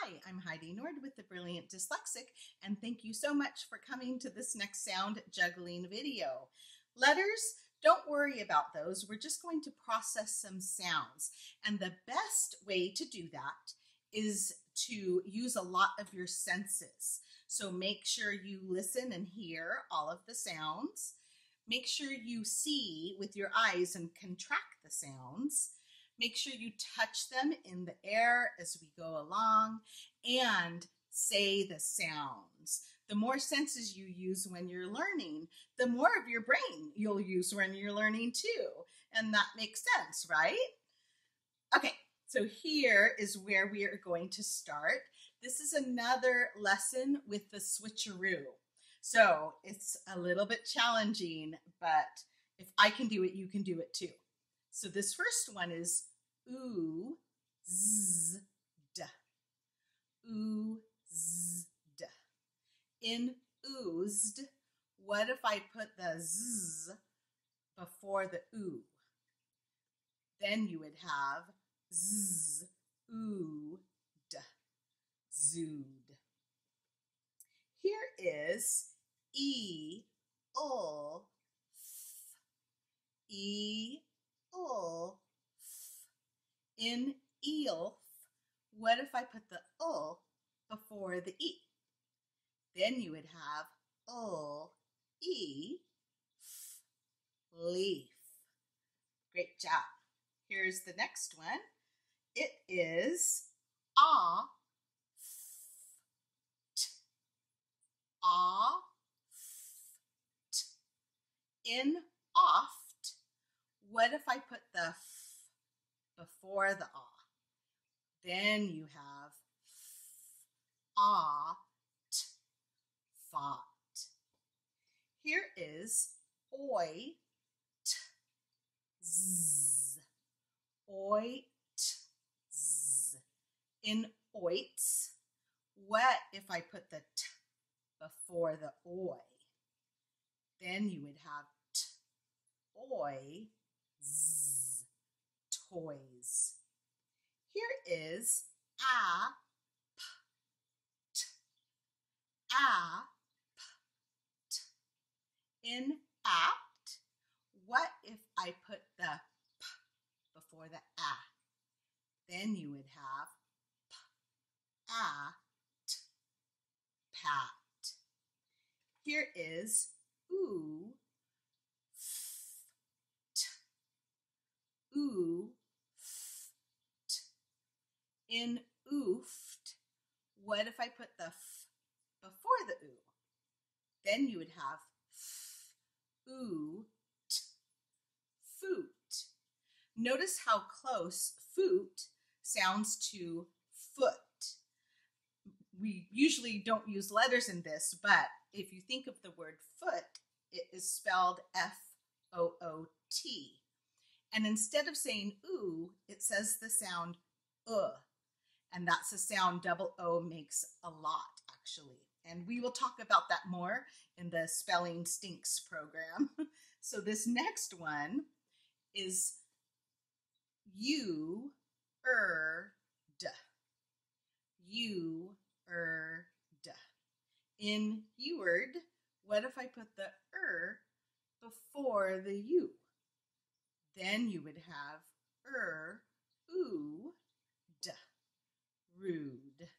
Hi, I'm Heidi Nord with the Brilliant Dyslexic, and thank you so much for coming to this next sound juggling video. Letters, don't worry about those. We're just going to process some sounds, and the best way to do that is to use a lot of your senses. So make sure you listen and hear all of the sounds. Make sure you see with your eyes and can track the sounds. Make sure you touch them in the air as we go along and say the sounds. The more senses you use when you're learning, the more of your brain you'll use when you're learning too. And that makes sense, right? Okay, so here is where we are going to start. This is another lesson with the switcheroo. So it's a little bit challenging, but if I can do it, you can do it too. So this first one is oo, z, d. Oo, z, d. In oozed, what if I put the z before the oo? Then you would have z, oo, d, zooed. Here is e, ul, f, e, ul, f. In eelf, what if I put the ul before the e? Then you would have ul, e, f, leaf. Great job. Here's the next one. It is ah, t. Ah, t. In oft, what if I put the f before the ah? Then you have f, ah, t, fought. Here is oi, t, z. Oi, t, z. In oits, what if I put the t before the oi? Then you would have t, oi, z, toys. Here is a, p, t. A, p, t. In apt, what if I put the p before the a? Then you would have p, a, t, pat. Here is oo, f, t. Oo, f, t. In oofed, what if I put the f before the oo? Then you would have f, oo, t, foot. Notice how close foot sounds to foot. We usually don't use letters in this, but if you think of the word foot, it is spelled F-O-O-T. And instead of saying oo, it says the sound and that's a sound double O makes a lot, actually. And we will talk about that more in the Spelling Stinks program. So this next one is you, d. You, d. In you'ard, what if I put the before the u? Then you would have oo, d, rude.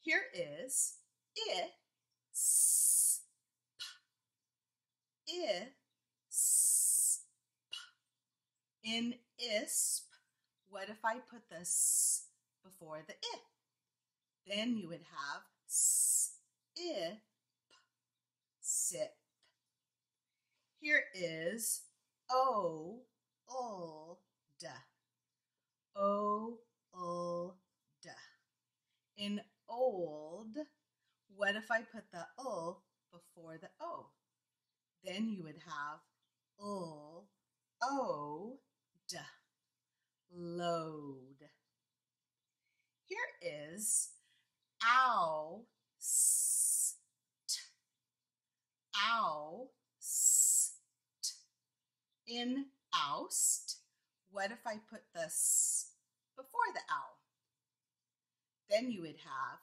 Here is isp. Isp. In isp, what if I put the s before the I? Then you would have sip, sip. Here is o, ul, d. O, ul, d. In old, what if I put the ul before the o? Then you would have ul, o, d. Load. Here is ow, st. Ow, st. In oust, what if I put the s before the ow? Then you would have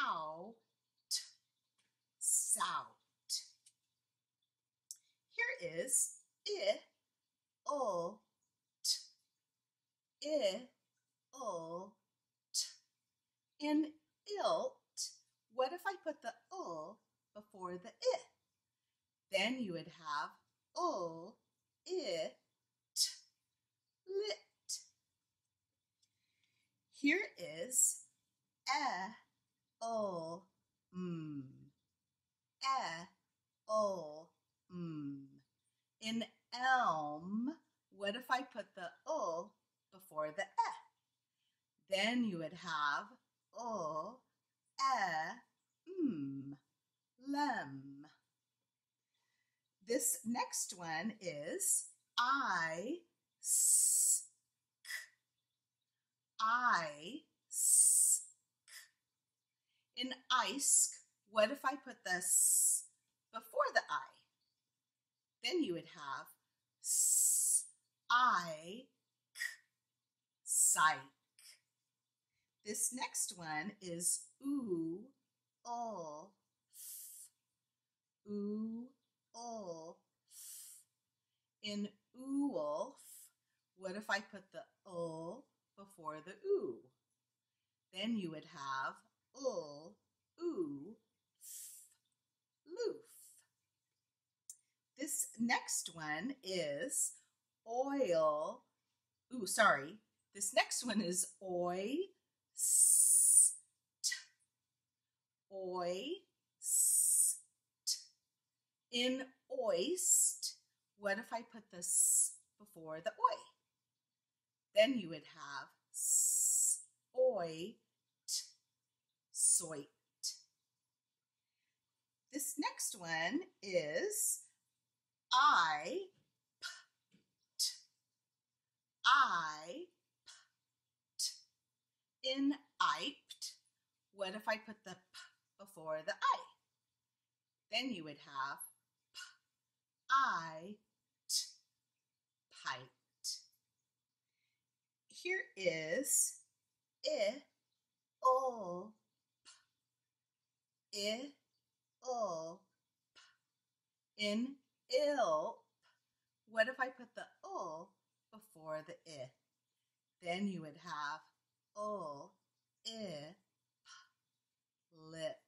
out, sout. Here is I, ul, t, I, ul, t. In ilt, what if I put the ul before the I? Then you would have ul, I, t, lit. Here is ul, ul, In elm, what if I put the ul before the Then you would have ul, lem. This next one is I, s, k. I, s, k. In ice, what if I put the s before the I? Then you would have I, k, psych. This next one is oo, ul, f. Oo, ul, f. In oolf, what if I put the ul before the oo? Then you would have ul, oo, f, loof. This next one is oil. This next one is oyst. Oyst. In oist, what if I put the s before the oi? Then you would have oit, soit. This next one is I, p, t. I, p, t. In iped, what if I put the p before the I? Then you would have p, I, t, piped. Here is I, ul, p. I, ul, p. In ilp, what if I put the ul before the I? Then you would have ul, I, p, lip.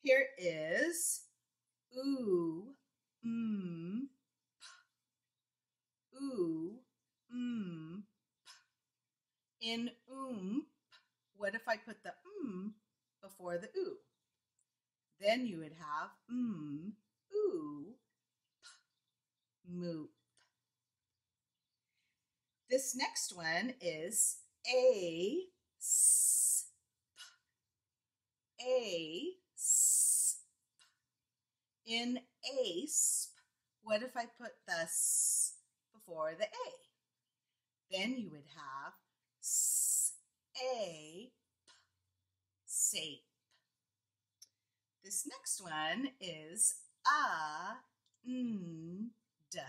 Here is oo, p. Oo, p. In what if I put the before the oo? Then you would have oo, p, moop. This next one is a, s, p. A, s, p. In asp, what if I put the s before the a? Then you would have a, p, sape. This next one is d.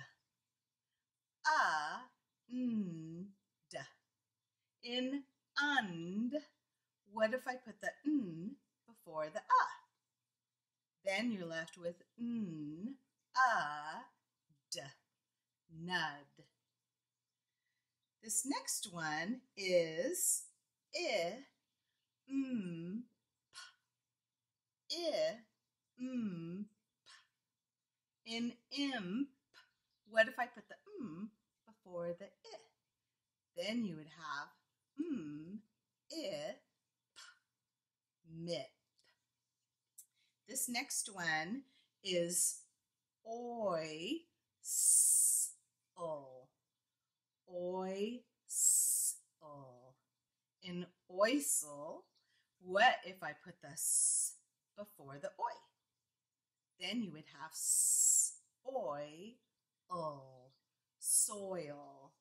D. In und, what if I put the before the Then you're left with d, nud. This next one is p. P. In imp, what if I put the before the I? Then you would have I, p, mip. This next one is oi, s, ul. Oi, s, ul. In oisel, what if I put the s before the oi? Then you would have oi, ul, soil.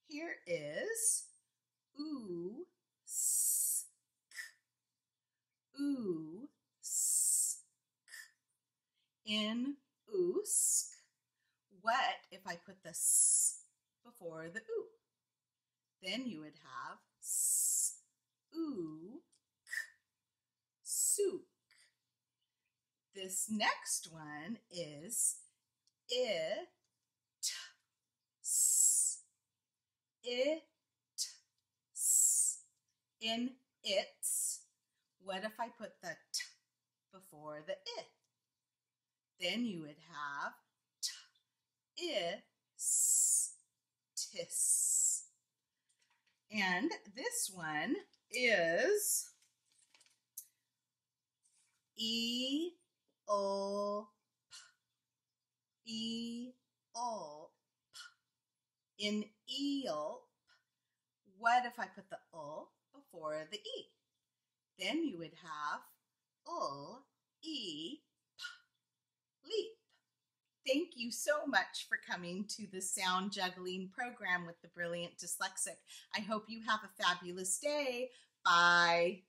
Here is oo, sk. Oo, sk. In oosk, what if I put the s before the oo? Then you would have s, oo, k, sook. This next one is I, t, s, I, t, s. In its, what if I put the t before the I? Then you would have t, I, s, tis. And this one is E, O, P. E, O, P. In eolp, what if I put the O before the E? Then you would have E, P, leap. Thank you so much for coming to the Sound Juggling program with the Brilliant Dyslexic. I hope you have a fabulous day. Bye.